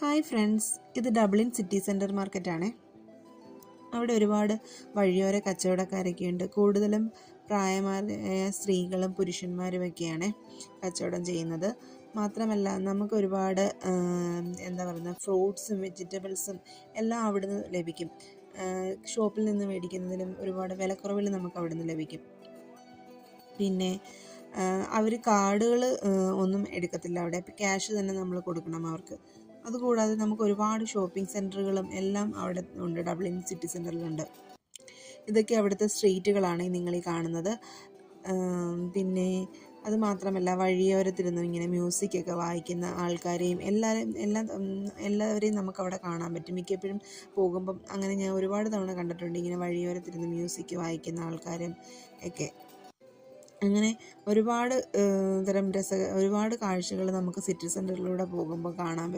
Hi friends, ഇത് Dublin city centre മാർക്കറ്റാണേ. അവിടെ ഒരുപാട് വഴിയോര കച്ചവടക്കാരൊക്കെ ഉണ്ട്. കൂടുതലും പ്രായമായ സ്ത്രീകളും പുരുഷന്മാരുമൊക്കെയാണ് കച്ചവടം ചെയ്യുന്നത്. മാത്രമല്ല നമുക്ക് ഒരുപാട് എന്താ പറയുക, ഫ്രൂട്ട്സും വെജിറ്റബിൾസും എല്ലാം അവിടുന്ന് ലഭിക്കും. ഷോപ്പിൽ നിന്ന് മേടിക്കുന്നതിലും ഒരുപാട് വിലക്കുറവിൽ നമുക്ക് അവിടുന്ന് ലഭിക്കും. പിന്നെ അവർ കാർഡുകൾ ഒന്നും എടുക്കത്തില്ല അവിടെ. ക്യാഷ് തന്നെ നമ്മൾ കൊടുക്കണം അവർക്ക്. അതുകൂടാതെ നമുക്ക് ഒരുപാട് ഷോപ്പിംഗ് സെൻറ്ററുകളും എല്ലാം അവിടെ ഉണ്ട്, ഡബ്ലിൻ സിറ്റി സെൻറ്ററിലുണ്ട്. ഇതൊക്കെ അവിടുത്തെ സ്ട്രീറ്റുകളാണ് നിങ്ങളീ കാണുന്നത്. പിന്നെ അതുമാത്രമല്ല വഴിയോരത്തിരുന്ന് ഇങ്ങനെ മ്യൂസിക്കൊക്കെ വായിക്കുന്ന ആൾക്കാരെയും എല്ലാവരെയും നമുക്കവിടെ കാണാൻ പറ്റും. മിക്കപ്പോഴും പോകുമ്പം അങ്ങനെ ഞാൻ ഒരുപാട് തവണ കണ്ടിട്ടുണ്ട്, ഇങ്ങനെ വഴിയോരത്തിരുന്ന് മ്യൂസിക് വായിക്കുന്ന ആൾക്കാരും ഒക്കെ. അങ്ങനെ ഒരുപാട് ഒരുപാട് കാഴ്ചകൾ നമുക്ക് സിറ്റി സെൻറ്ററിലൂടെ പോകുമ്പോൾ കാണാൻ പറ്റും.